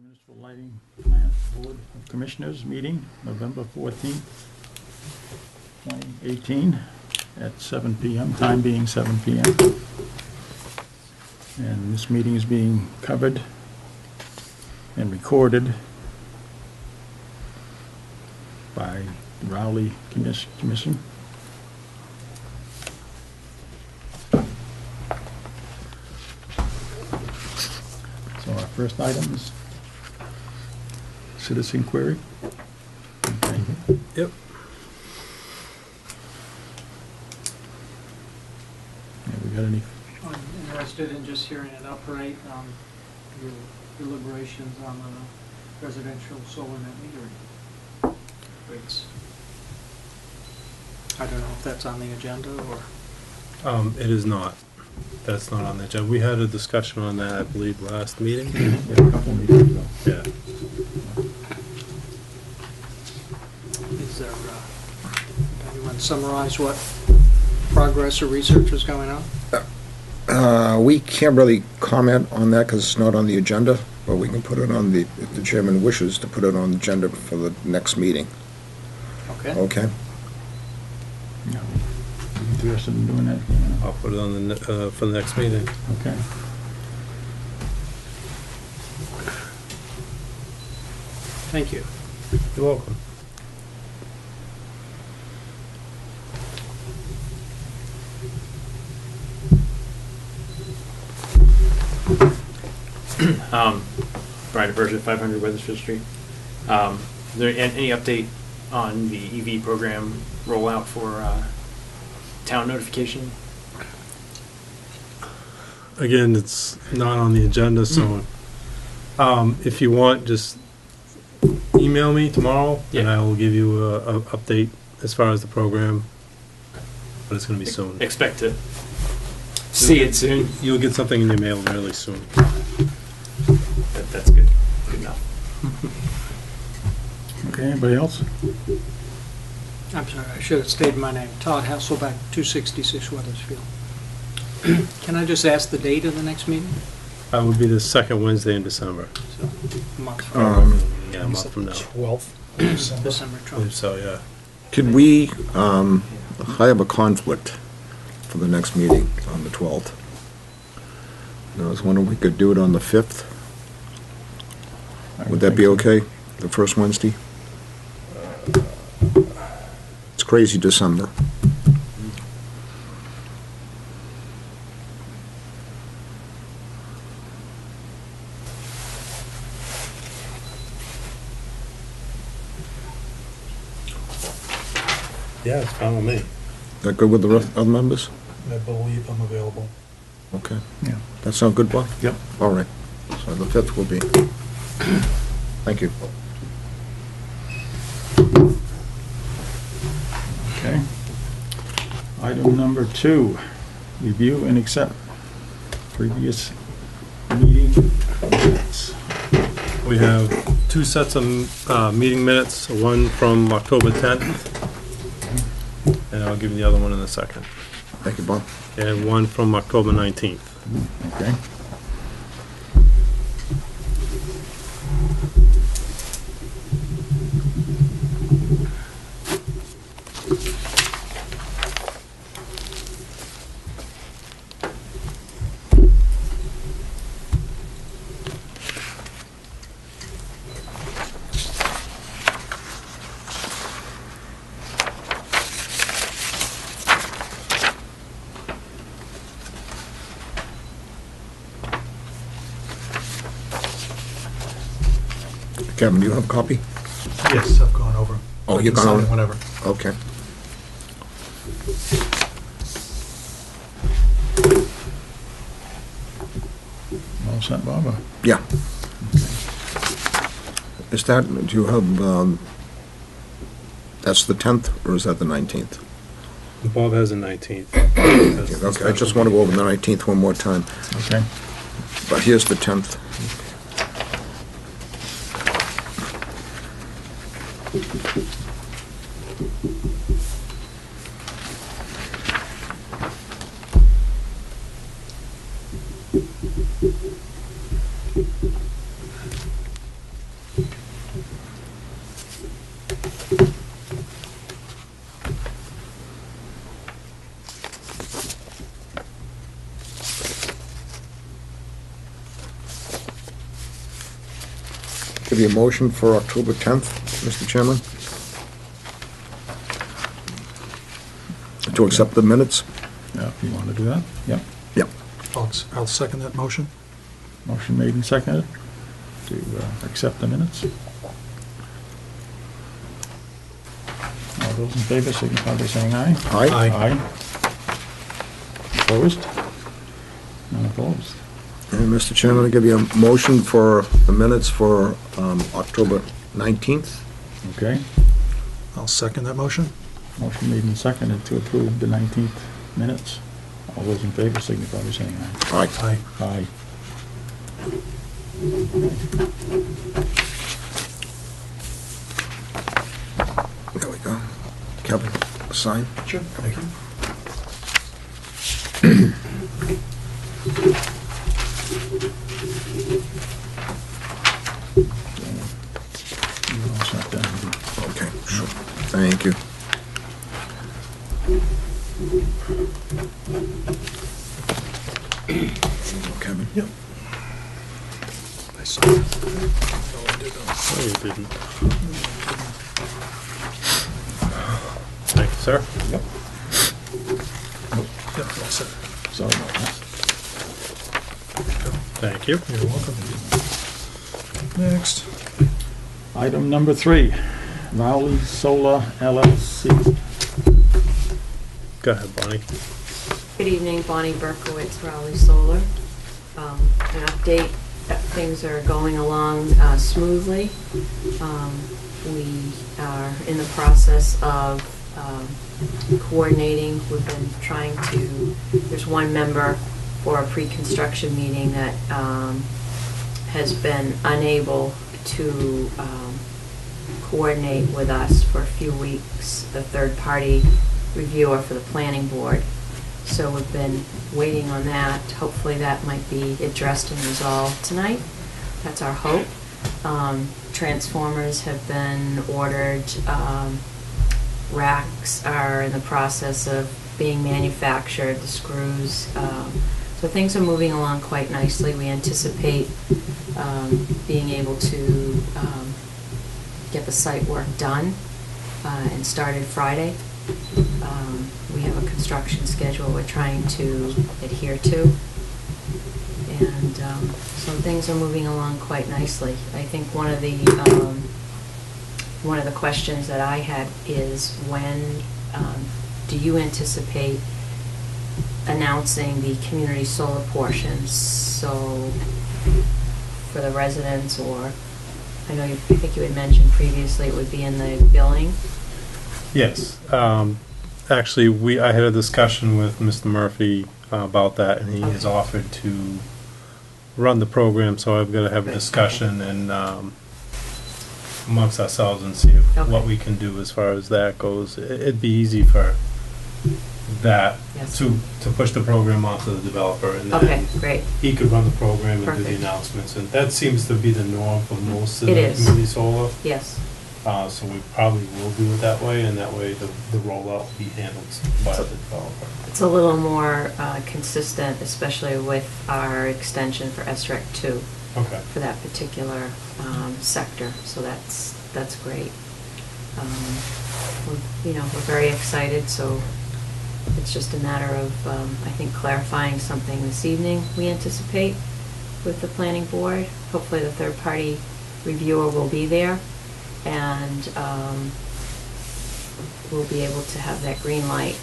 Municipal Lighting Plant Board of Commissioners meeting, November 14th, 2018, at 7 p.m., time being 7 p.m. And this meeting is being covered and recorded by the Rowley Commission. So our first item is citizen query. Okay. Yep. Yeah, we got any? I'm interested in just hearing an update on your deliberations on the residential solar net metering rates. I don't know if that's on the agenda or... It is not. That's not on the agenda. We had a discussion on that, I believe, last meeting. Yeah, a couple of meetings ago. Yeah. Is there, anyone summarize what progress or research is going on? We can't really comment on that because it's not on the agenda, but we can put it on if the chairman wishes to put it on the agenda for the next meeting. Okay. Okay? Yeah. You interested in doing that? I'll put it on the for the next meeting. Okay. Thank you. You're welcome. Brian Berger, 500 Weathersfield Street. Is there any update on the EV program rollout for town notification? Again, it's not on the agenda, so if you want, just email me tomorrow, and I will give you a update as far as the program. But it's going to be soon. Expect to see it soon. You'll get something in your mail really soon. That's good. Good enough. Okay, anybody else? I'm sorry, I should have stated my name. Todd Hasselback, 266 Weathersfield. Can I just ask the date of the next meeting? That would be the second Wednesday in December. So, a month from Yeah, a month from now. 12th, December I believe 12th. so, yeah. Could we, I have a conflict for the next meeting on the 12th. And I was wondering if we could do it on the 5th. Would that be okay? The first Wednesday? It's crazy December. Yeah, it's fine with me. Is that good with the rest other members? I believe I'm available. Okay. Yeah. That sound good, Bob? Yep. All right. So the 5th will be. Thank you. Okay. Item number 2, review and accept previous meeting minutes. We have two sets of meeting minutes, one from October 10th, and I'll give you the other one in a second, Thank you, Bob. and one from October 19th. Okay. Kevin, do you have a copy? Yes, I've gone over. Oh, I you've can gone sign over? it whenever. Okay. All set, Bob? Or- Yeah. Is that, do you have, that's the 10th, or is that the 19th? Bob has a 19th. Okay, I just want to go over the 19th one more time, Okay. but here's the 10th. give you a motion for October 10th, Mr. Chairman? To accept the minutes? Yeah, if you want to do that, yep. Yep. I'll second that motion. Motion made and seconded to accept the minutes. All those in favor signify by saying aye. Aye. Aye. Opposed? None opposed. And Mr. Chairman, I give you a motion for the minutes for October 19th. Okay. I'll second that motion. Motion made and seconded to approve the 19th minutes. All those in favor signify by saying aye. Aye. Aye. Aye. There we go. Kevin, sign. Sure. Thank you. You're all set then. Okay, sure. Thank you. Kevin? Yep. I saw it. Oh, I did, Oh, you didn't. Thank you, sir. Yep. Yep, all set. Sorry about that. Thank you. You're welcome. Next. Item number 3, Valley Solar LLC. Go ahead, Bonnie. Good evening, Bonnie Berkowitz, Raleigh Solar. An update, things are going along smoothly. We are in the process of coordinating. We've been trying to, there's one member for a pre-construction meeting that has been unable to coordinate with us for a few weeks, the third-party reviewer for the planning board. So we've been waiting on that. Hopefully that might be addressed and resolved tonight. That's our hope. Transformers have been ordered. Racks are in the process of being manufactured, the screws. So things are moving along quite nicely. We anticipate being able to get the site work done and started Friday. We have a construction schedule we're trying to adhere to. And so things are moving along quite nicely. I think one of the questions that I had is when do you anticipate announcing the community solar portions? So for the residents, or I think you had mentioned previously it would be in the billing. Yes. Actually, I had a discussion with Mr. Murphy about that, and he has offered to run the program, so I've got to have a discussion and amongst ourselves and see what we can do as far as that goes. It'd be easy for that Yes. to push the program onto the developer, and then Okay, great. he could run the program and do Perfect. the announcements, and that seems to be the norm for most of It the is. community solar. Yes. So we probably will do it that way, and that way the rollout will be handled by the developer. It's a little more consistent, especially with our extension for SREC 2 Okay. for that particular sector. So that's great. We're very excited, so it's just a matter of, I think, clarifying something this evening, we anticipate, with the planning board. Hopefully the third-party reviewer will be there, and we'll be able to have that green light.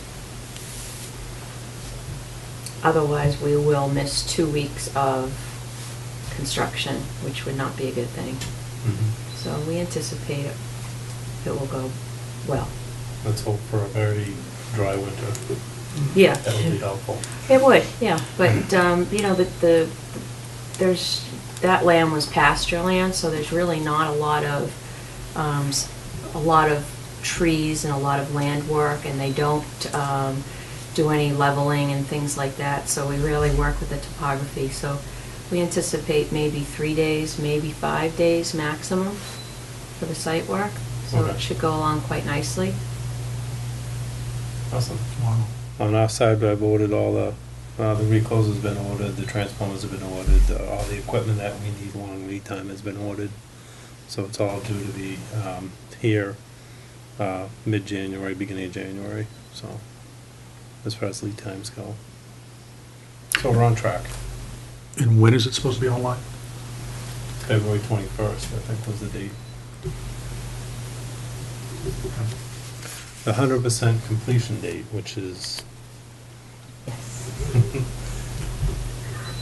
Otherwise, we will miss 2 weeks of construction, which would not be a good thing. Mhm. So we anticipate it will go well. Let's hope for a very dry winter. Yeah. That would be helpful. It would, yeah, but, there's, that land was pasture land, so there's really not a lot of trees and a lot of land work, and they don't do any leveling and things like that, so we really work with the topography. So we anticipate maybe 3 days, maybe 5 days maximum for the site work, so Okay. it should go along quite nicely. Awesome. Wow. On our side, I've ordered all the reclose has been ordered, the transformers have been ordered, all the equipment that we need long lead time has been ordered. So it's all due to be here mid-January, beginning of January, so, as far as lead times go. So we're on track. And when is it supposed to be online? February 21st, I think was the date. The 100% completion date, which is,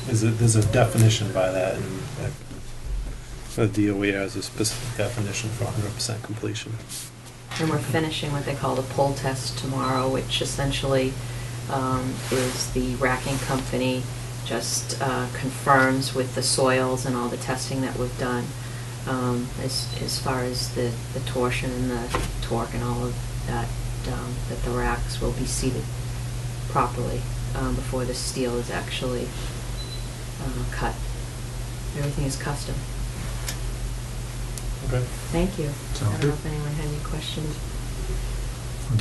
there's a definition by that, and the DOE has a specific definition for 100% completion. And we're finishing what they call the pull test tomorrow, which essentially is the racking company just confirms with the soils and all the testing that we've done, as far as the torsion and the torque and all of that, that the racks will be seated properly before the steel is actually cut. Everything is custom. Okay. Thank you. I Sounds don't know good. if anyone had any questions.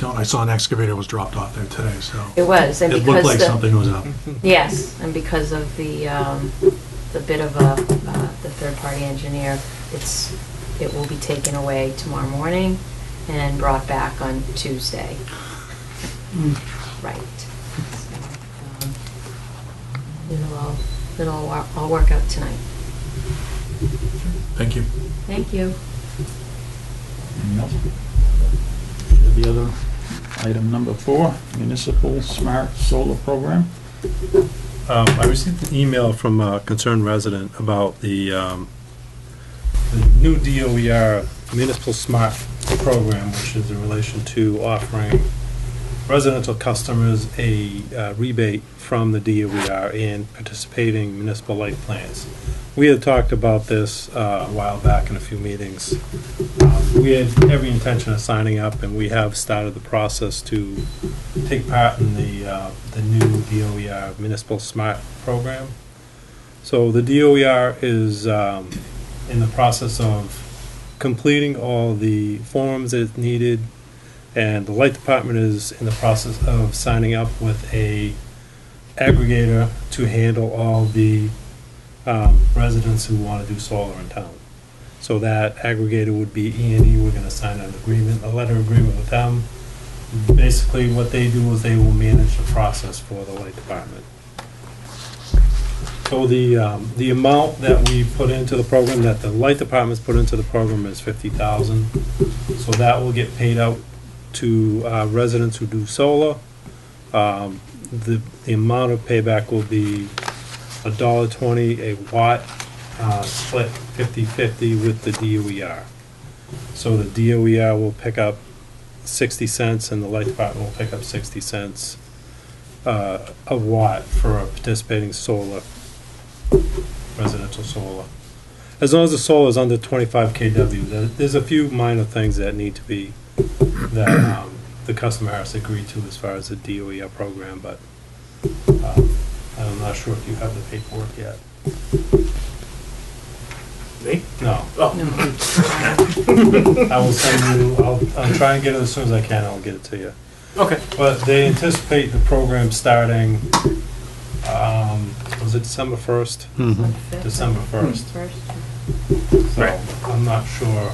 I saw an excavator was dropped off there today, so. It was, and It because looked like the- something was up. Yes, and because of the bit of the third-party engineer, it will be taken away tomorrow morning and brought back on Tuesday. Right. So, it'll all work out tonight. Thank you. Thank you. Anything else? The other item number 4, municipal smart solar program. I received an email from a concerned resident about the new DOER Municipal Smart Program, which is in relation to offering residential customers a rebate from the DOER in participating municipal light plants. We had talked about this a while back in a few meetings. We had every intention of signing up, and we have started the process to take part in the new DOER Municipal Smart Program. So the DOER is in the process of completing all the forms that's needed, and the light department is in the process of signing up with a aggregator to handle all the residents who want to do solar in town. So that aggregator would be E&E. We're going to sign an agreement, a letter agreement with them. Basically, what they do is they will manage the process for the light department. So the amount that we put into the program, that the light department's put into the program, is $50,000. So that will get paid out to residents who do solar. The amount of payback will be $1.20 a watt, split 50-50 with the DOER. So the DOER will pick up 60 cents and the light department will pick up 60 cents a watt for a participating solar, residential solar. As long as the solar is under 25 kW, there's a few minor things that need to be, that the customer has to agree to as far as the DOER program, but I'm not sure if you have the paperwork yet. Me? No. Oh. No. I will send you, I'll try and get it as soon as I can, I'll get it to you. Okay. But they anticipate the program starting, was it December 1st? December 1st. So Right. I'm not sure,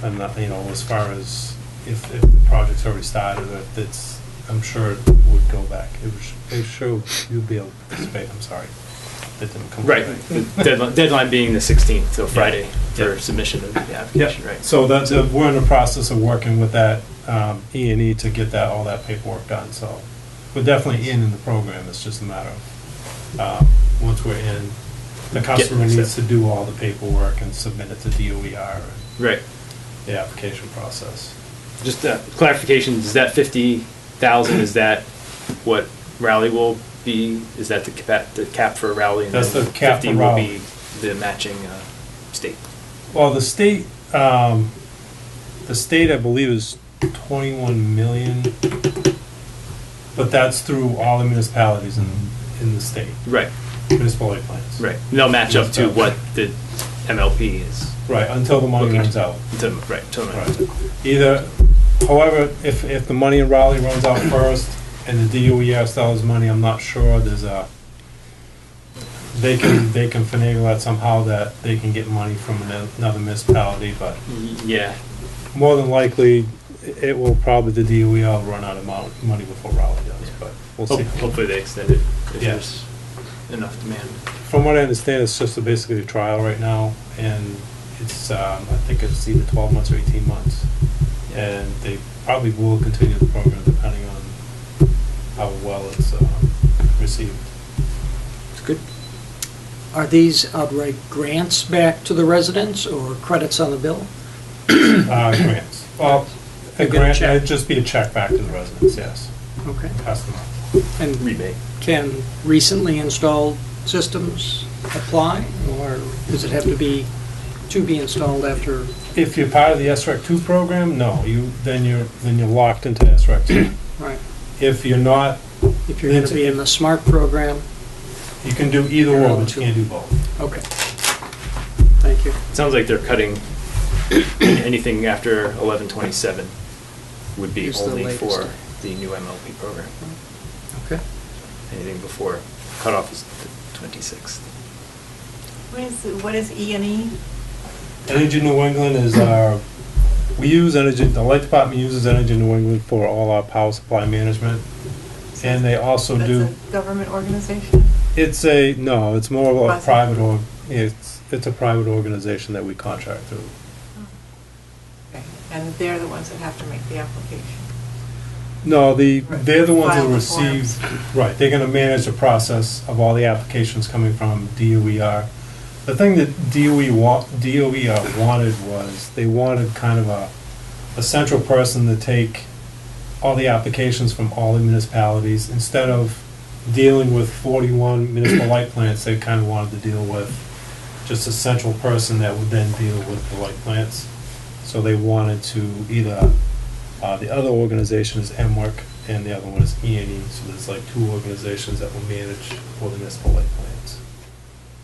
I'm not, as far as if the project's already started, or if it's, I'm sure it would go back. It should, you'd be able to participate, I'm sorry. It didn't come. Right. The deadline being the 16th, so Friday, Yeah. for submission of the application, right? So that's, we're in the process of working with that E&E to get all that paperwork done, so we're definitely in the program, it's just a matter of, once we're in, the customer Getting needs to do all the paperwork and submit it to DOER and Right. the application process. Just clarification, is that 50,000, is that what Raleigh will be? Is that the cap for Raleigh? And That's then the cap 50 for will Raleigh. be the matching state? Well, the state, I believe, is 21 million, but that's through all the municipalities in the state, Right, municipal light plants. right. And they'll match up to what the MLP is. Right, until the money Okay. runs out. Right, until it Right. runs out. Either, however, if the money in Raleigh runs out first and the DOER still has money, I'm not sure, there's they can finagle that somehow, that they can get money from another municipality, but Yeah, more than likely, it will probably, the DOE will run out of money before Raleigh does, but we'll see. hopefully they extend it if Yes. there's enough demand. From what I understand, it's just basically a trial right now, and it's, I think it's either 12 months or 18 months. And they probably will continue the program depending on how well it's received. It's good. Are these outright grants back to the residents or credits on the bill? Grants. Well, a You get a grant, check. it'd just be a check back to the residents, yes, Okay. customer. And Rebate. can recently installed systems apply, or does it have to be installed after? If you're part of the SREC 2 program, no, then you're locked into SREC 2. Right. If you're not, If you're going to be in the SMART program? you can do either or, but you can't do both. Okay. Thank you. It sounds like they're cutting anything after 11/27 would be Use the only latest. for the new MLP program. Okay. Anything before cutoff is the 26th. What is E&E? Energy New England is we use Energy, the Light Department uses Energy New England for all our power supply management. And they also do, That's a government organization? it's more of a Quasi. private, it's a private organization that we contract through. Okay. And they're the ones that have to make the application? No, they're the ones File who the receive, forms. right, they're gonna manage the process of all the applications coming from DOER. The thing that DOER wanted was, they wanted kind of a central person to take all the applications from all the municipalities. Instead of dealing with 41 municipal light plants, they kind of wanted to deal with just a central person that would then deal with the light plants. So they wanted to either, the other organization is MWORK and the other one is E&E. So there's like two organizations that will manage all the municipal light plants.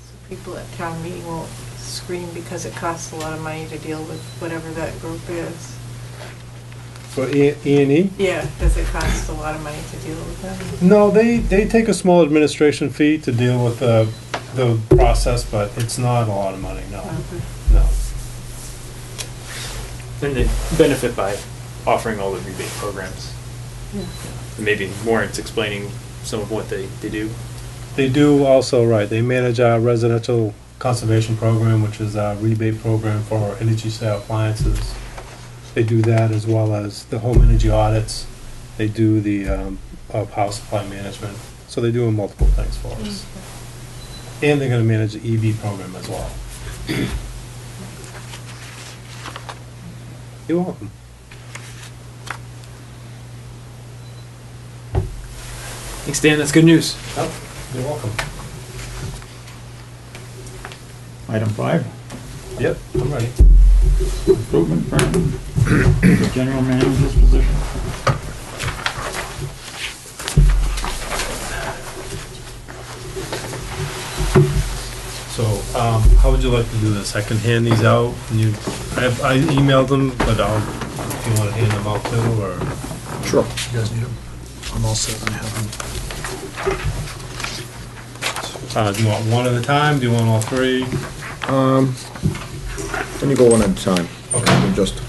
So people at town meeting will scream because it costs a lot of money to deal with whatever that group is. For E&E? Yeah, does it cost a lot of money to deal with them? No, they take a small administration fee to deal with the process, but it's not a lot of money, no. Okay. No. And they benefit by offering all the rebate programs. Yeah. And maybe Warren's explaining some of what they do. They do also, right, they manage our residential conservation program, which is our rebate program for energy sale appliances. They do that as well as the home energy audits. They do the power supply management. So they do multiple things for us. And they're gonna manage the EV program as well. You're welcome. Thanks, Dan. That's good news. Oh, you're welcome. Item 5, Yep, I'm ready. improvement firm, the general manager's position. So, how would you like to do this? I can hand these out, and I emailed them, but if you wanna hand them out too, or? Sure. You guys need them? I'm all set, I have them. Do you want one at a time? Do you want all three? When you go one at a time. Okay. You just,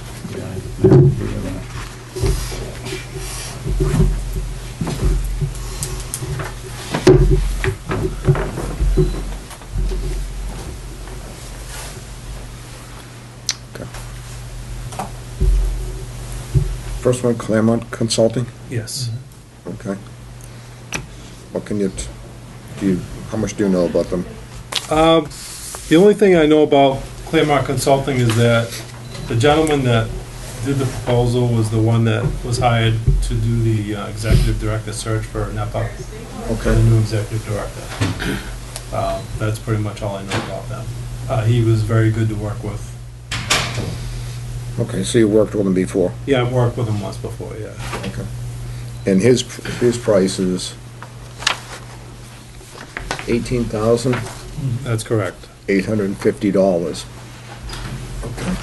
okay. First one, Claremont Consulting, Yes. okay. What can you, how much do you know about them? The only thing I know about Claremont Consulting is that the gentleman that did the proposal was the one that was hired to do the executive director search for NEPA, the Okay, new executive director. That's pretty much all I know about them. He was very good to work with. okay, so you worked with them before, Yeah, I've worked with him once before, yeah. okay. And his price is $18,850. That's correct. Okay.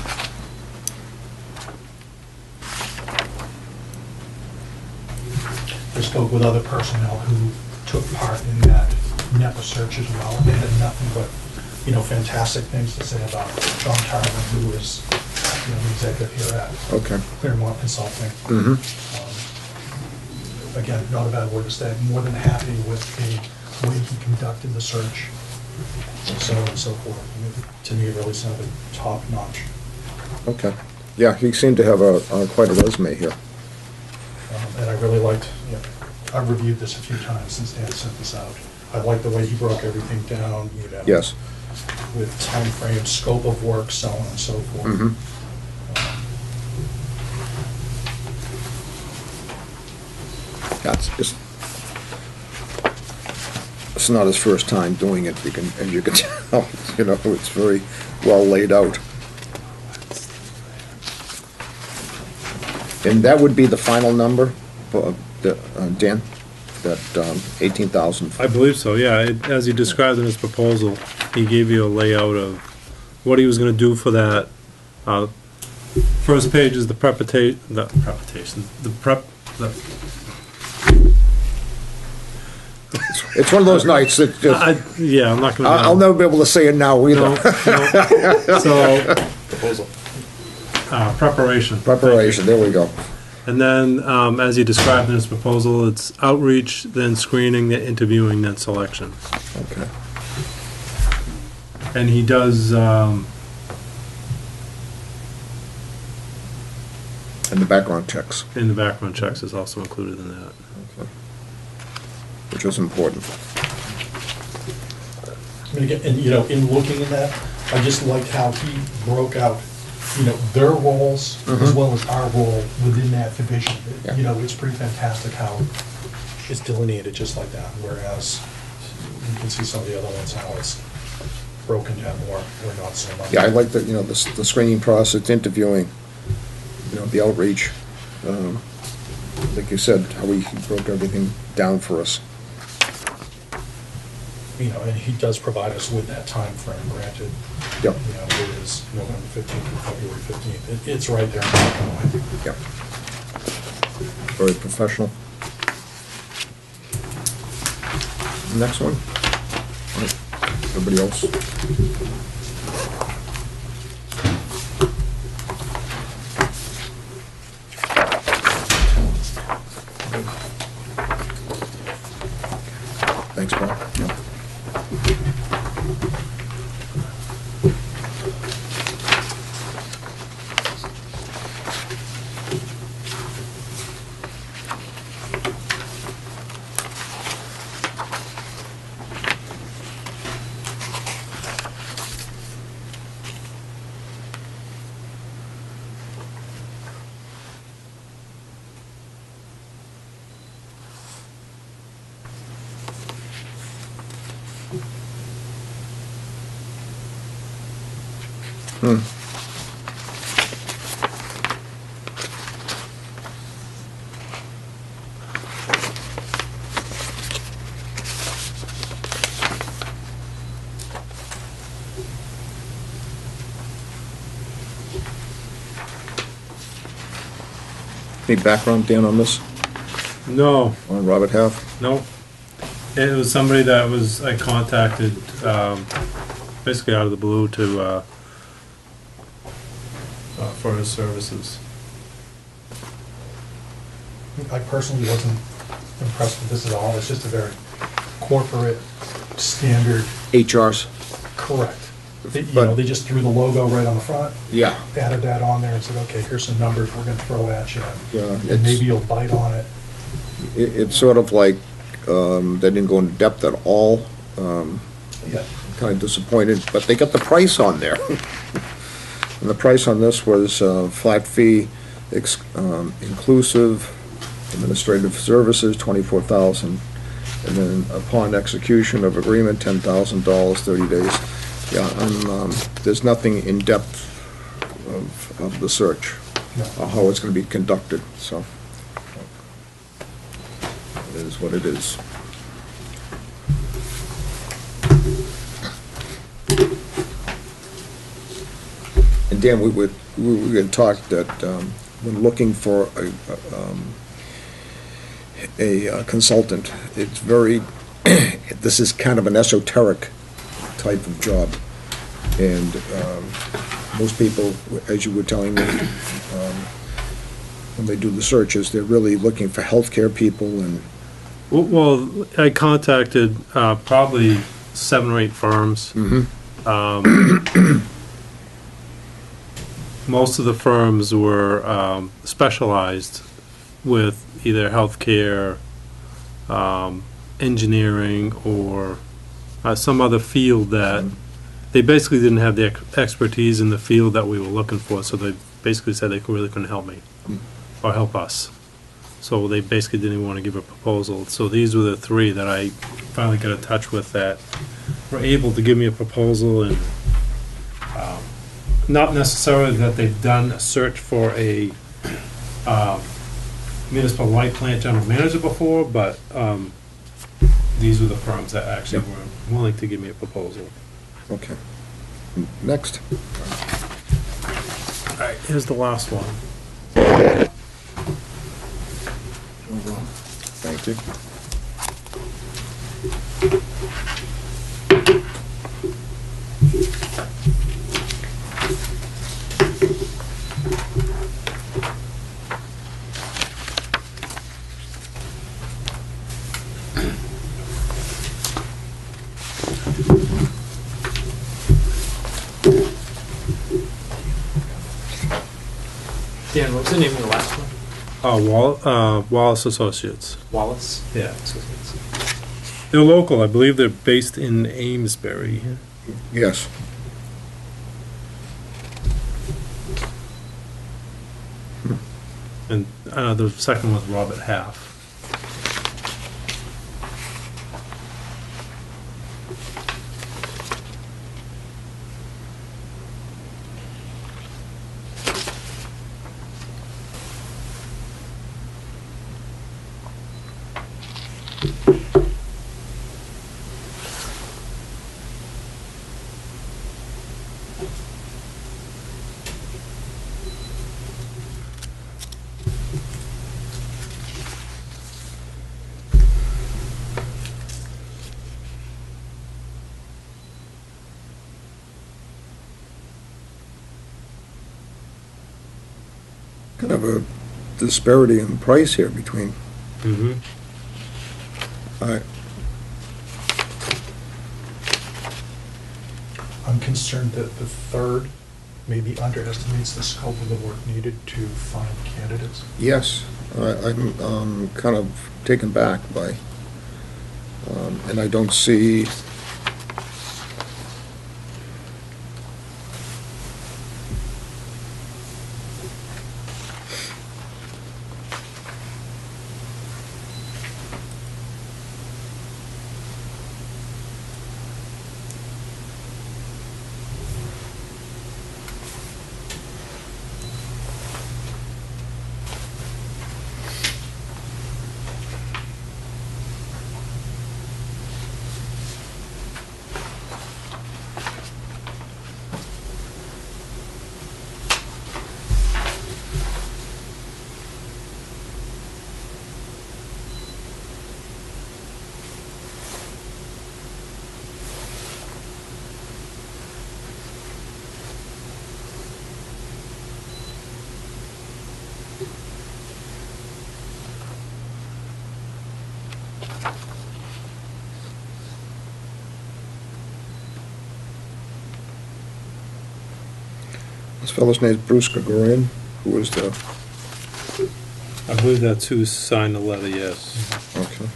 I spoke with other personnel who took part in that NEPA search as well, and they had nothing but, fantastic things to say about John Tarver, who is, the executive here at Okay. Claremont Consulting. Mm-hmm. Again, not a bad word to say, more than happy with the way he conducted the search, so on and so forth. To me, it really sounded top notch. Okay. Yeah, he seemed to have quite a resume here. And I really liked, I've reviewed this a few times since Dan sent this out. I like the way he broke everything down, Yes. with time frame, scope of work, so on and so forth. Mm-hmm. That's just, it's not his first time doing it, as you can tell, it's very well laid out. And that would be the final number, Dan, that 18,000? I believe so, yeah. As he described in his proposal, he gave you a layout of what he was gonna do for that. First page is the prep. It's one of those nights that just, Yeah, I'm not gonna. I'll never be able to say it now either. No. So, Proposal. preparation. Preparation, there we go. And then, as he described in his proposal, it's outreach, then screening, then interviewing, then selection. Okay. And he does, And the background checks, in the background checks is also included in that. which is important. And again, in looking at that, I just liked how he broke out, their roles as well as our role within that division. Yeah. It's pretty fantastic how it's delineated just like that, whereas you can see some of the other ones, how it's broken down more, or not so much. Yeah, I like the, the screening process, interviewing, the outreach. Like you said, how he broke everything down for us. And he does provide us with that time frame. Granted. Yep. It is November 15th to February 15th. It's right there in black and white. Yep. Very professional. Next one. All right. Everybody else? Thanks, Paul. Yeah. Any background, Dan, on this, No, on Robert Half? no. It was somebody that I contacted, basically out of the blue for his services. I personally wasn't impressed with this at all. It's just a very corporate, standard, HRs? correct. But- They just threw the logo right on the front, Yeah. added that on there and said, okay, here's some numbers we're gonna throw at you. Yeah, And maybe you'll bite on it. It's sort of like, they didn't go into depth at all. Yeah. Kind of disappointed, but they got the price on there. And the price on this was flat fee, inclusive administrative services, $24,000, and then upon execution of agreement, $10,000, 30 days. Yeah, and there's nothing in depth of the search, No. or how it's going to be conducted, so it is what it is. And Dan, we had talked that when looking for a consultant, it's very this is kind of an esoteric type of job. And most people, as you were telling me, when they do the searches, they're really looking for healthcare people and, Well, I contacted probably 7 or 8 firms. Most of the firms were specialized with either healthcare, engineering, or some other field that they basically didn't have the expertise in the field that we were looking for, so they basically said they really couldn't help me or help us. So they basically didn't even want to give a proposal. So these were the 3 that I finally got in touch with that were able to give me a proposal, and not necessarily that they've done a search for a municipal light plant general manager before, but these were the firms that actually were willing to give me a proposal. okay. Next. All right, here's the last one. Thank you. Dan, what was the name of the last one? Wallace Associates. Wallace? Yeah. They're local. I believe they're based in Amesbury. Yes. And the second was Robert Half. Kind of a disparity in price here between, Mm-hmm. I, I'm concerned that the third maybe underestimates the scope of the work needed to find candidates. yes, I'm kind of taken back by, and I don't see, this fellow's name's Bruce Gregorian, who was the, I believe that's who signed the letter, yes. okay.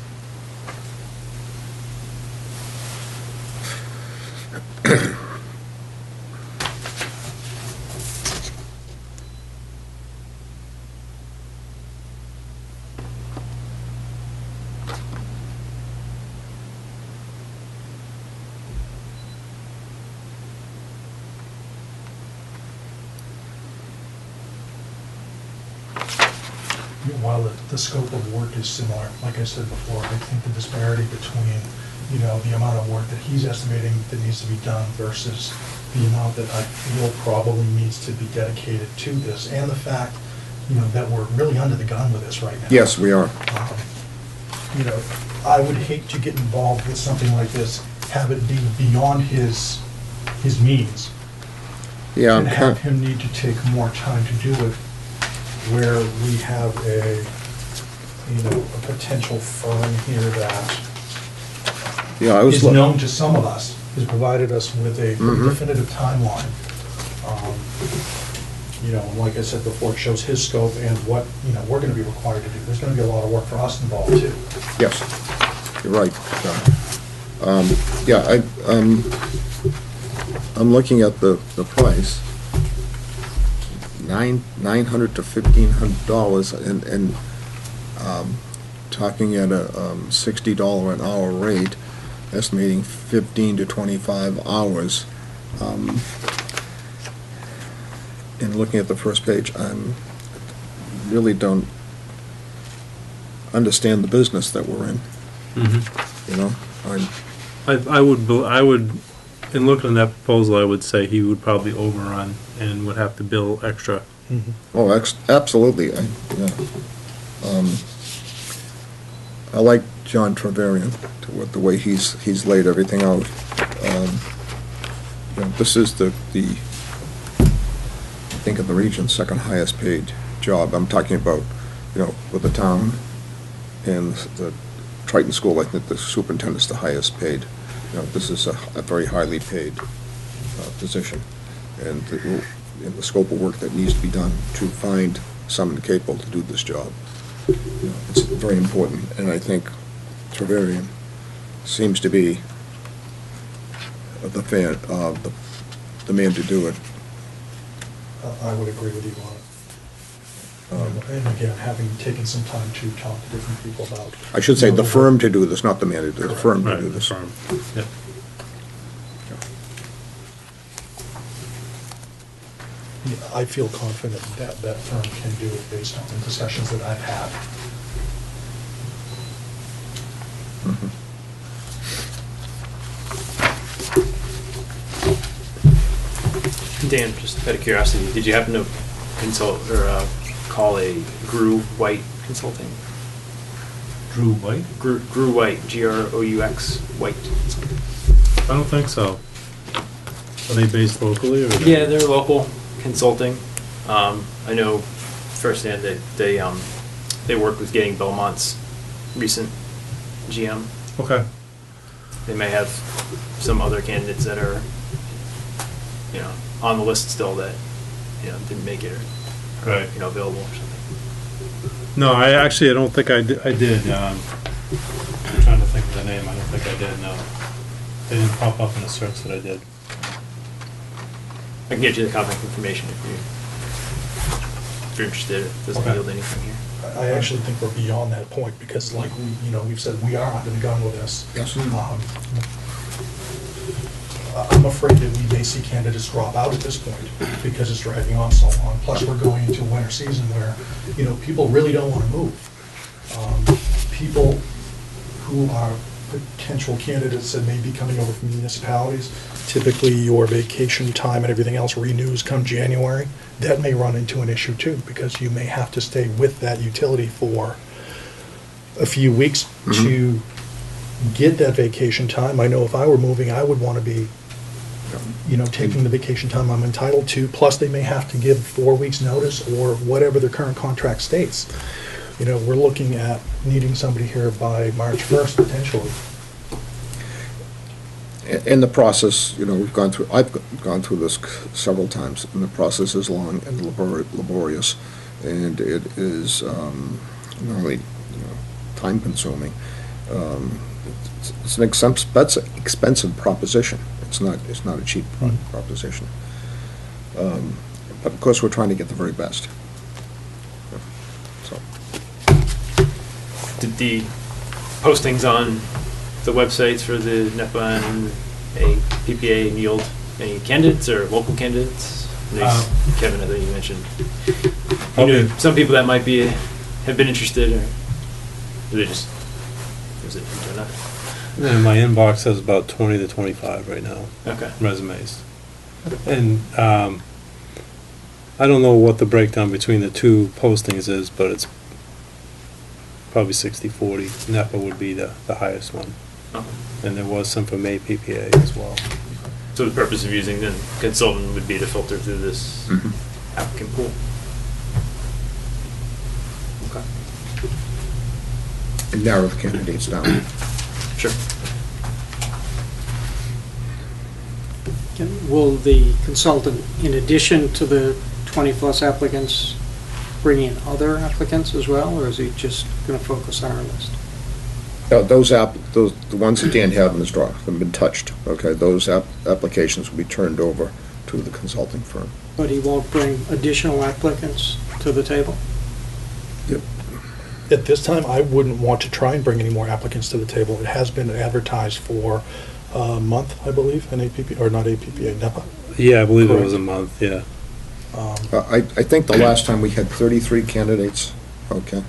While the scope of work is similar, like I said before, I think the disparity between, the amount of work that he's estimating that needs to be done versus the amount that I feel probably needs to be dedicated to this, and the fact, that we're really under the gun with this right now. Yes, we are. You know, I would hate to get involved with something like this, have it be beyond his means. Yeah, And have him need to take more time to do it, where we have a potential firm here that yeah, I was, is known to some of us, has provided us with a Mhm. definitive timeline. Like I said before, it shows his scope and what, we're gonna be required to do. There's gonna be a lot of work for us involved too. yes, you're right. Yeah, I'm looking at the price, $900 to $1,500, and talking at a $60 an hour rate, estimating 15 to 25 hours. And looking at the first page, really don't understand the business that we're in, you know? I would, in looking at that proposal, I would say he would probably overrun and would have to bill extra. Oh, absolutely. Yeah. I like John Treverian, with the way he's laid everything out. This is the I think in the region's second highest paid job. I'm talking about, with the town and the Triton School. I think the superintendent's the highest paid. This is a very highly paid position, and in the scope of work that needs to be done to find someone capable to do this job. It's very important, and I think Treverian seems to be the man to do it. I would agree with you on it. And again, having taken some time to talk to different people about. I should say the firm to do this, not the man to do it, the firm to Right, do the this. firm. Yep. I feel confident that that firm can do it based on the discussions that I've had. Mhm. Dan, just out of curiosity, did you happen to consult or call a Grew White Consulting? Drew White? Grew White, Grous White. I don't think so. Are they based locally, or? Yeah, they're local consulting. I know firsthand that they work with getting Belmont's recent GM. Okay. They may have some other candidates that are, on the list still that, didn't make it or, Right. available or something. No, I don't think I did. I'm trying to think of the name. I don't think I did, no. They didn't pop up in the search that I did. I can get you the contact information if you're interested. It doesn't Okay. yield anything here. I actually think we're beyond that point, because like we've said, we are under the gun with this. Yes. I'm afraid that we may see candidates drop out at this point because it's dragging on so long. Plus, we're going into winter season where, people really don't want to move. People who are potential candidates that may be coming over from municipalities, typically your vacation time and everything else renews come January. That may run into an issue too, because you may have to stay with that utility for a few weeks to get that vacation time. I know if I were moving, I would want to be, taking the vacation time I'm entitled to, plus they may have to give 4 weeks' notice or whatever their current contract states. We're looking at needing somebody here by March 1st potentially. In the process, I've gone through this several times, and the process is long and laborious, and it is not only time-consuming. It's an expensive proposition. It's not a cheap proposition. But of course, we're trying to get the very best. So. Did the postings on the websites for the NEPA and a PPA yield any candidates or local candidates? Kevin, I think you mentioned. Some people that might have been interested, or they just was it nothing? And my inbox has about 20 to 25 right now. Okay. Resumes. And I don't know what the breakdown between the two postings is, but it's probably 60/40. NEPA would be the highest one. Okay. And there was some from APPA as well. So the purpose of using the consultant would be to filter through this Mhm. applicant pool? Okay. And narrow the candidates down. Sure. Will the consultant, in addition to the 20-plus applicants, bring in other applicants as well, or is he just going to focus on our list? Those, the ones that Dan had in his drawer have been touched, okay? Those applications will be turned over to the consulting firm. But he won't bring additional applicants to the table? At this time, I wouldn't want to try and bring any more applicants to the table. It has been advertised for a month, I believe, in APP, or not APPA, NEPA. Yeah, I believe it was Correct. a month, yeah. I think the last time we had 33 candidates, okay?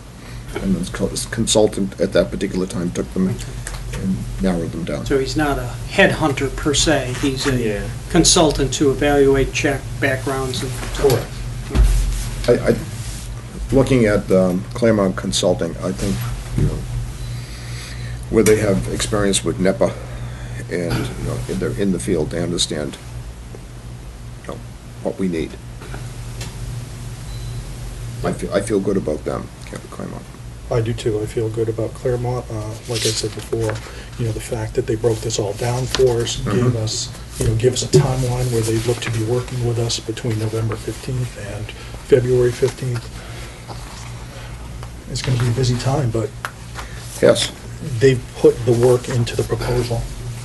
And the consultant at that particular time took them and narrowed them down. So he's not a headhunter per se, he's a Yeah. consultant to evaluate, check backgrounds and... Correct. Looking at Claremont Consulting, I think, you know, where they have experience with NEPA and, you know, they're in the field, they understand, you know, what we need. I feel good about them, Claremont. I do too. I feel good about Claremont. Like I said before, you know, the fact that they broke this all down for us, gave us a timeline where they look to be working with us between November 15th and February 15th. It's going to be a busy time, but Yes. they've put the work into the proposal,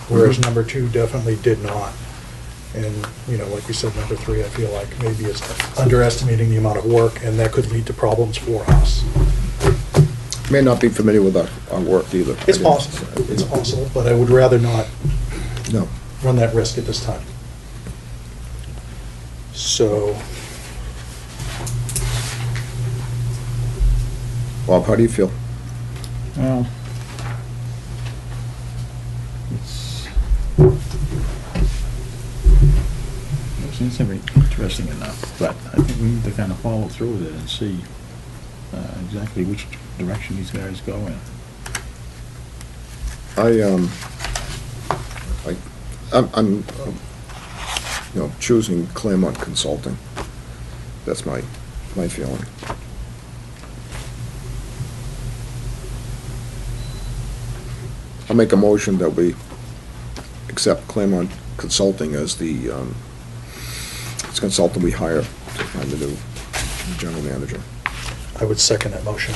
whereas number 2 definitely did not. And, you know, like we said, number 3, I feel like maybe is underestimating the amount of work, and that could lead to problems for us. May not be familiar with our work either. It's possible, but I would rather not No. run that risk at this time. So, Bob, how do you feel? Well, it's seems to be interesting enough, but I think we need to kind of follow through with it and see exactly which direction these guys go in. I'm you know, choosing Claremont Consulting. That's my feeling. I'll make a motion that we accept Claremont Consulting as the as consultant we hire to find the new general manager. I would second that motion.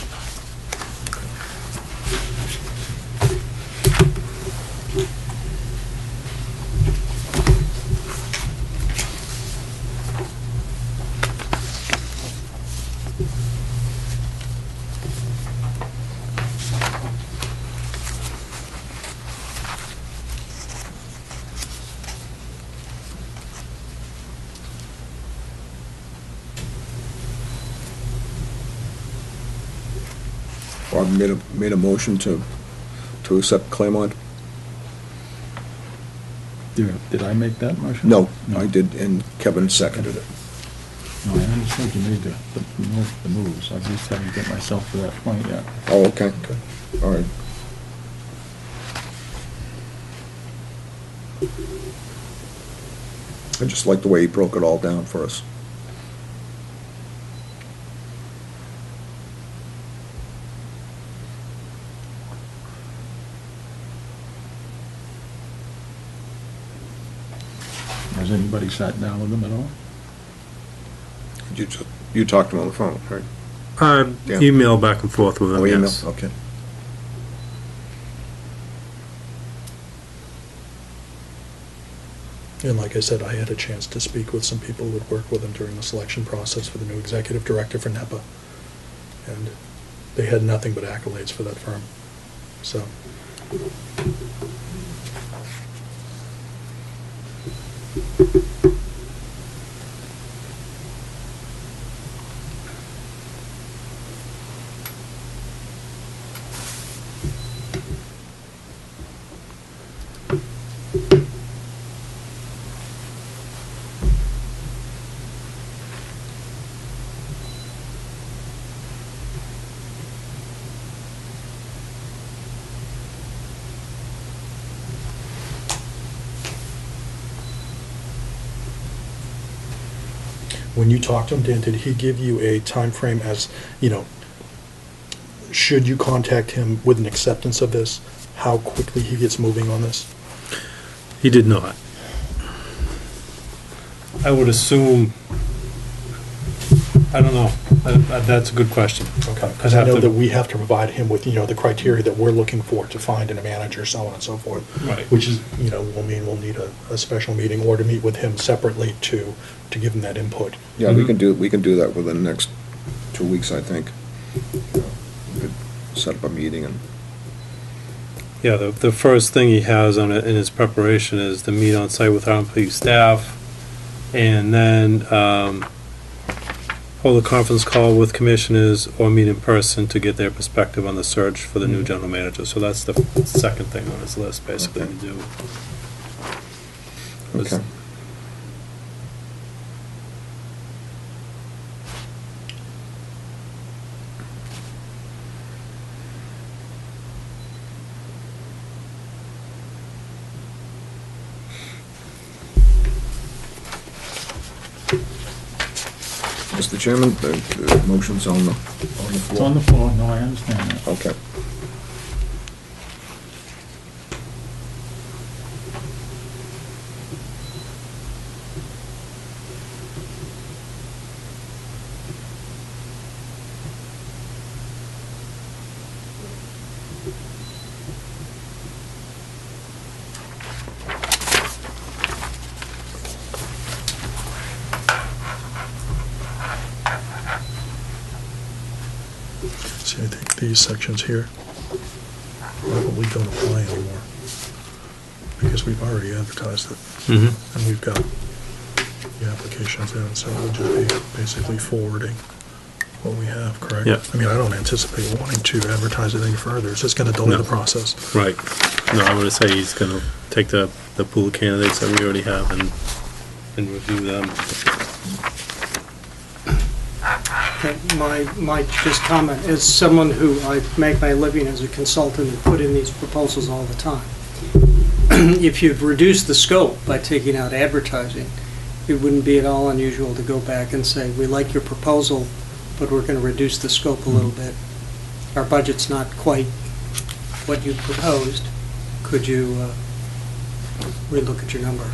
Bob made a motion to accept Claremont. Did I make that motion? No, I did, and Kevin seconded it. No, I understand you made the moves. I just haven't get myself to that point yet. Oh, okay. All right. I just like the way he broke it all down for us. Has anybody sat down with them at all? You talked to him on the phone, right? Yeah. Email back and forth with them, Oh, email, yes. okay. And like I said, I had a chance to speak with some people who would work with him during the selection process for the new executive director for NEPA. And they had nothing but accolades for that firm. So, When you talked to him, Dan, did he give you a time frame as, should you contact him with an acceptance of this, how quickly he gets moving on this? He did not. I would assume, I don't know. That's a good question. Okay, because I know that we have to provide him with, the criteria that we're looking for to find in a manager, so on and so forth. Right. Which is, will mean we'll need a special meeting or to meet with him separately to give him that input. Yeah, we can do that within the next 2 weeks, I think. We could set up a meeting and, Yeah, the first thing he has on it in his preparation is to meet on site with our employee staff, and then hold a conference call with commissioners or meet in person to get their perspective on the search for the new general manager. So that's the second thing on his list, basically, Okay. to do. okay. Mr. Chairman, the motion's on the It's floor. on the floor, no, I understand that. Okay. See, I think these sections here probably don't apply anymore, because we've already advertised it, Mm-hmm. and we've got the applications in, so we'll just be basically forwarding what we have, correct? Yeah. I mean, I don't anticipate wanting to advertise it any further, it's just gonna delay No. the process. Right. No, I would say he's gonna take the pool of candidates that we already have and review them. Okay, my just comment, as someone who I make my living as a consultant and put in these proposals all the time, if you've reduced the scope by taking out advertising, it wouldn't be at all unusual to go back and say, we like your proposal, but we're going to reduce the scope a little bit. Our budget's not quite what you proposed. Could you relook at your number?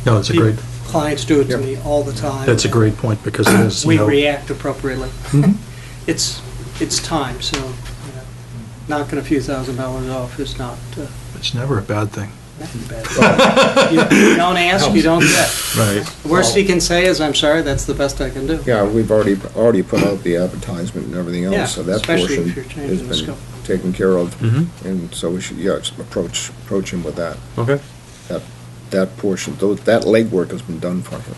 No, it's a great, Clients do it to Yeah. me all the time. that's a great point, because it is, We react appropriately. Mhm. It's time, so knocking a few $1,000s off is not It's never a bad thing. bad. You don't ask, you don't get. Right. The worst he can say is, I'm sorry, that's the best I can do. Yeah, we've already put out the advertisement and everything Yeah, else, so that especially portion if you're has changing the been scope. taken care of. Mm-hmm. And so we should, just approach him with that. Okay. That portion, that legwork has been done for him.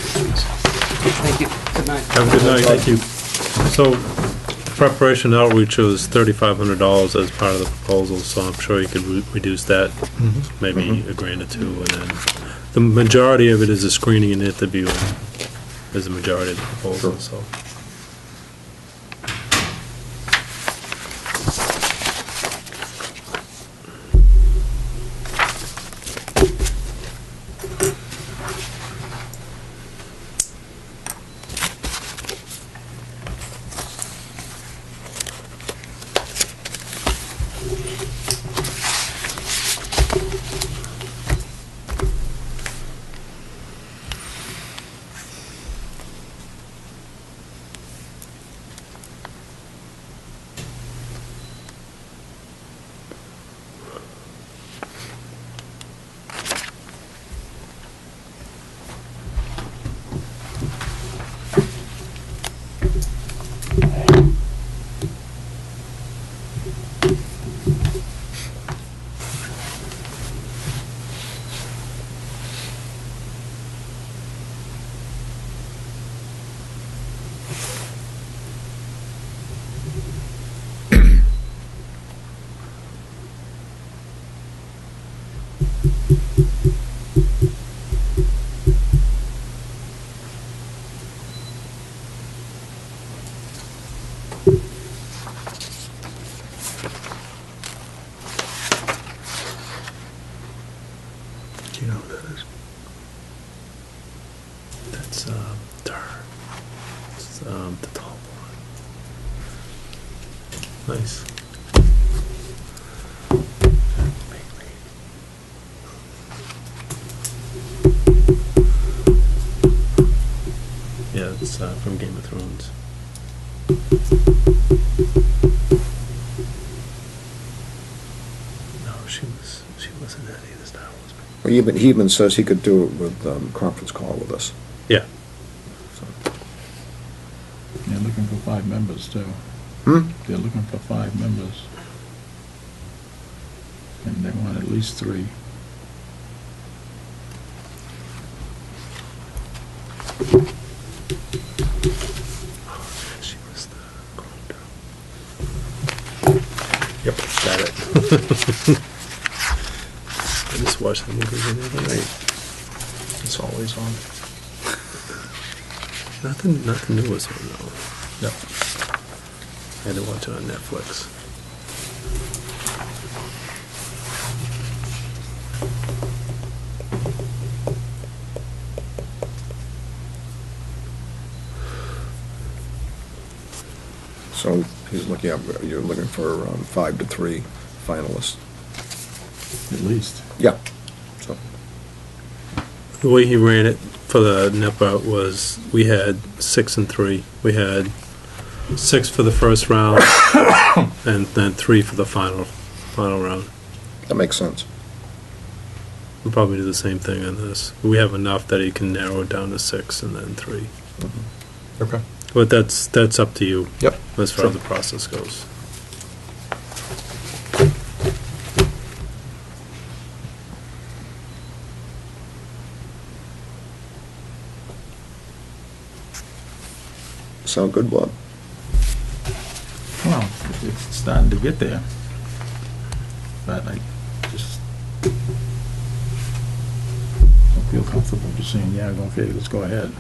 Thank you. Good night. Have a good night. Thank you. So, preparation outreach was $3,500 as part of the proposal, so I'm sure you could reduce that, maybe a grand or two, and then the majority of it is a screening and interviewing, is the majority of the proposal, Sure. so. Do you know what that is? That's, tar. It's, the tall one. Nice. Yeah, it's from Game of Thrones. No, she wasn't any of the Star Wars. Well, he even says he could do it with conference call with us. Yeah. So. They're looking for 5 members, too. Hmm? They're looking for 5 members. And they want at least 3. She was the grown up. Yep, got it. I just watched the movie the other night. It's always on. Not the newest one though. No. I had to watch it on Netflix. So he's looking at, you're looking for 5 to 3 finalists. At least. Yeah. So, The way he ran it for the NEPA was we had 6 and 3. We had 6 for the first round and then 3 for the final round. that makes sense. We'll probably do the same thing on this. We have enough that he can narrow it down to 6 and then 3. Okay. But that's up to you. Yep. As far Sure. as the process goes. Sound good, Bob? Well, it's starting to get there. But I just don't feel comfortable just saying, yeah, okay, let's go ahead.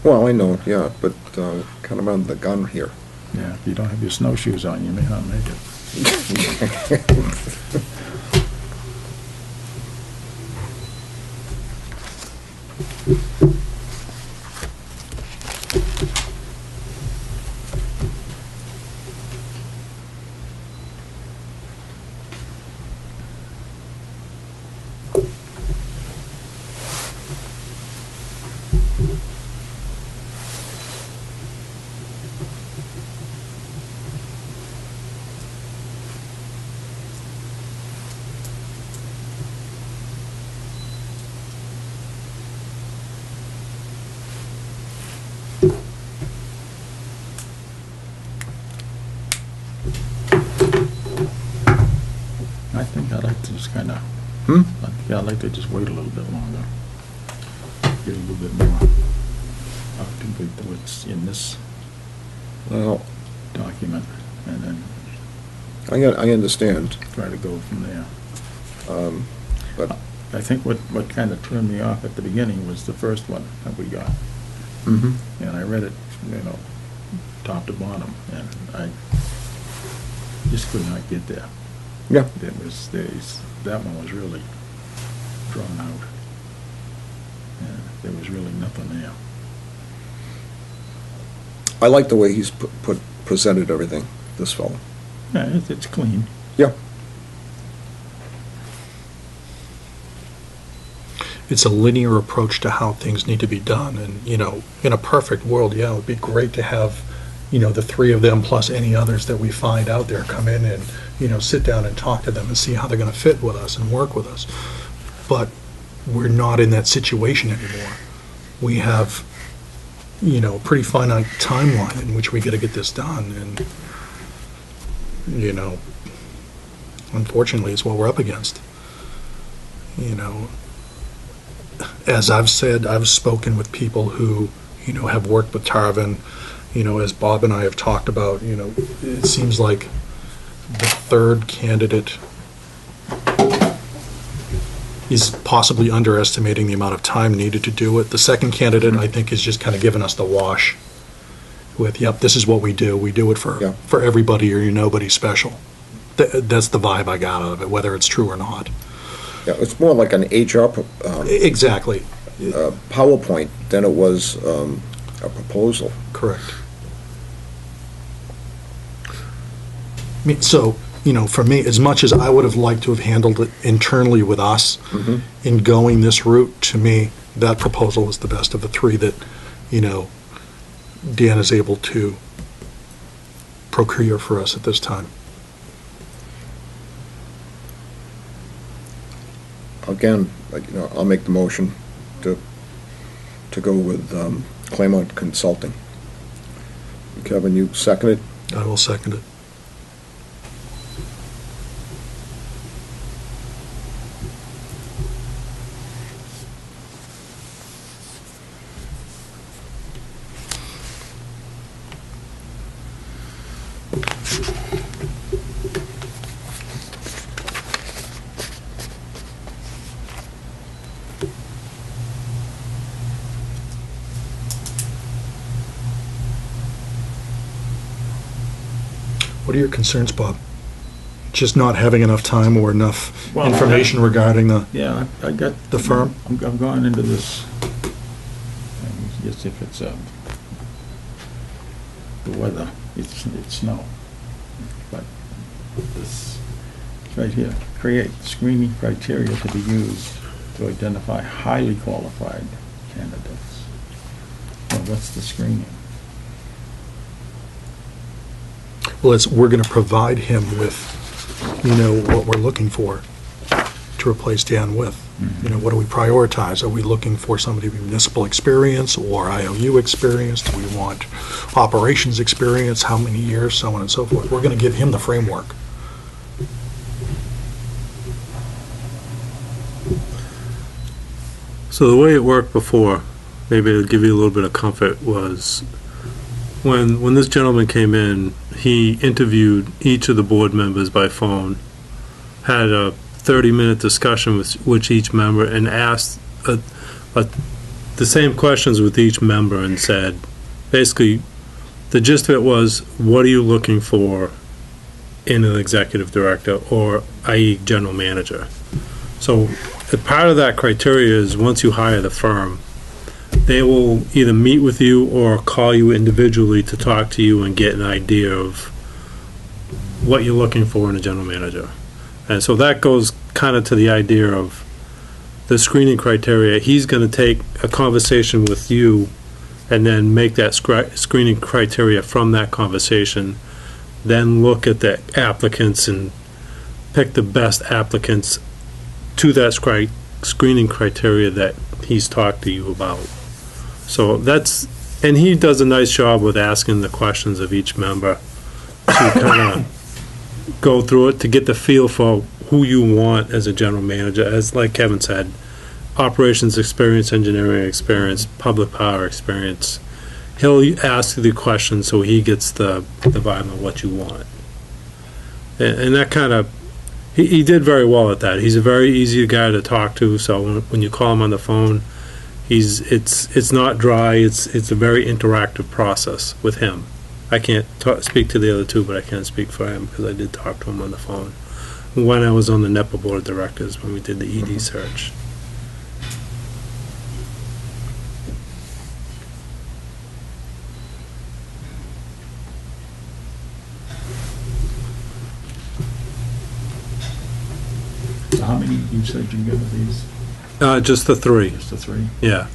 Well, I know, yeah, but kind of under the gun here. Yeah, if you don't have your snowshoes on, you may not make it. I think I'd like to just kind of, I'd like to just wait a little bit longer. Get a little bit more up to what's in this Well, document, and then I understand, try to go from there. but, I think what kind of turned me off at the beginning was the first one that we got. mhm. And I read it, top to bottom, and I just could not get there. Yeah. That one was really drawn out. And there was really nothing there. I like the way he's presented everything, this fellow. Yeah, it's clean. Yeah. It's a linear approach to how things need to be done. And, in a perfect world, yeah, it would be great to have, the 3 of them plus any others that we find out there come in and, sit down and talk to them and see how they're going to fit with us and work with us. But we're not in that situation anymore. We have, a pretty finite timeline in which we got to get this done. And, unfortunately, it's what we're up against. As I've said, I've spoken with people who, have worked with Tarvin, as Bob and I have talked about, it seems like the third candidate is possibly underestimating the amount of time needed to do it. The second candidate, I think, is just kind of giving us the wash with, yep, this is what we do. We do it for everybody, or you're nobody special. That's the vibe I got out of it, whether it's true or not. Yeah, it's more like an HR Exactly, PowerPoint than it was a proposal. correct. I mean, so, for me, as much as I would have liked to have handled it internally with us Mhm. in going this route, to me, that proposal is the best of the three that, Dan is able to procure for us at this time. Again, I'll make the motion to go with Claremont Consulting. Kevin, you second it? I will second it. What are your concerns, Bob? Just not having enough time or enough Well, information regarding the Yeah, I got. The firm? I've gone into this, just if it's, the weather, it's snow. But this, it's right here, create screening criteria to be used to identify highly qualified candidates. Well, what's the screening? Well, we're going to provide him with, what we're looking for to replace Dan with. What do we prioritize? Are we looking for somebody with municipal experience or IOU experience? Do we want operations experience? How many years? So on and so forth. We're going to give him the framework. So the way it worked before, maybe to give you a little bit of comfort, was when this gentleman came in, he interviewed each of the board members by phone, had a 30-minute discussion with each member, and asked the same questions with each member, and said, basically, the gist of it was, what are you looking for in an executive director, or i.e. general manager? So a part of that criteria is once you hire the firm, they will either meet with you or call you individually to talk to you and get an idea of what you're looking for in a general manager. And so that goes kind of to the idea of the screening criteria. He's going to take a conversation with you and then make that screening criteria from that conversation, then look at the applicants and pick the best applicants to that screening criteria that he's talked to you about. So and he does a nice job with asking the questions of each member to kind of go through it to get the feel for who you want as a general manager. As like Kevin said, operations experience, engineering experience, public power experience. He'll ask you the questions so he gets the vibe of what you want. And that kind of, he did very well at that. He's a very easy guy to talk to, so when you call him on the phone, it's not dry, it's a very interactive process with him. I can't speak to the other two, but I can speak for him because I did talk to him on the phone when I was on the NEPA Board of Directors when we did the ED search. So how many you said you got of these? Just the three, Just the three? yeah.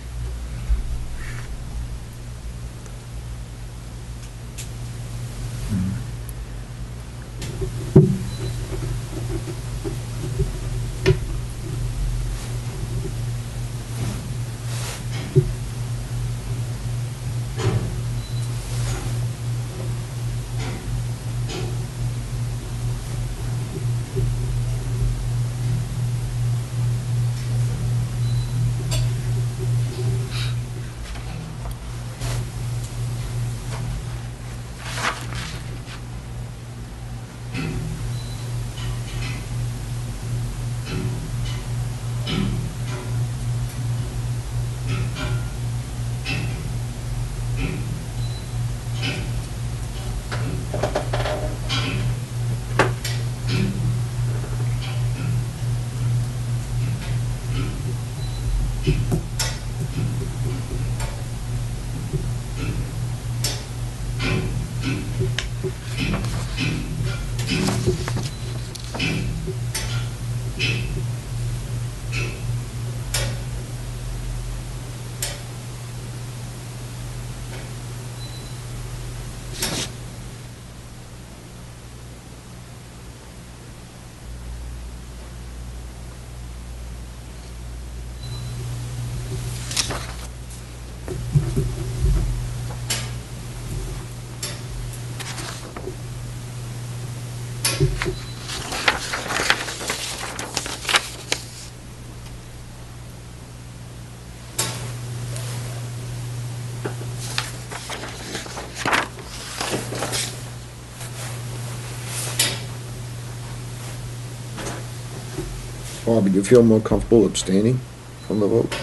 Bobby, do you feel more comfortable abstaining from the vote?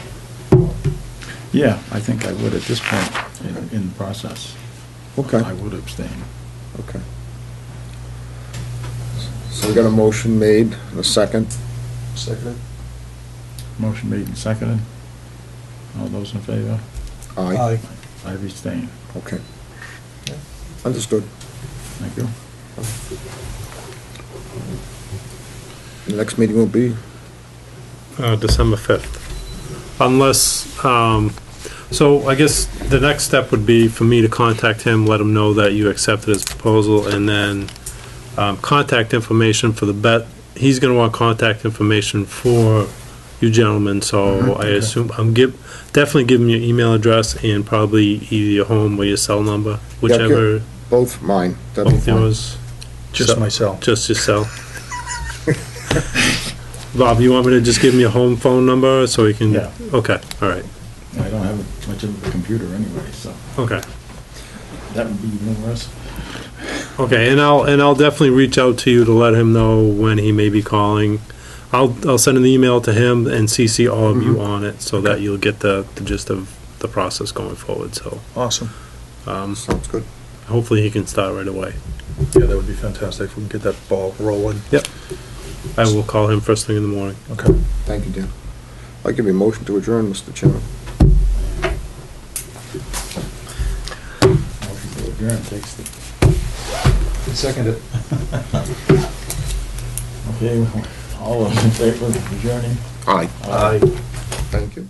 Yeah, I think I would at this point in the process. Okay, I would abstain. okay. So we got a motion made, and a second. Second. Motion made and seconded. All those in favor? Aye. I abstain. Okay. Understood. Thank you. The next meeting will be, December 5th. Unless, so I guess the next step would be for me to contact him, let him know that you accepted his proposal, and then contact information for the bet. He's gonna want contact information for you gentlemen, so I assume, definitely give him your email address and probably either your home or your cell number, whichever, both mine. That'd be both fine. yours, Just myself. just your cell. Bob, you want me to just give him your home phone number so he can? Yeah. Okay, all right, I don't have much of a computer anyway, so okay. that would be even worse. Okay, and I'll definitely reach out to you to let him know when he may be calling. I'll send an email to him and CC all of you on it so that you'll get the gist of the process going forward, so, Awesome. Sounds good. hopefully he can start right away. Yeah, that would be fantastic if we can get that ball rolling. Yep. I will call him first thing in the morning. Okay. Thank you, Dan. I'll give you a motion to adjourn, Mr. Chairman. Motion to adjourn takes the, Second it. okay, all those in favor of adjourning? Aye. Aye. Thank you.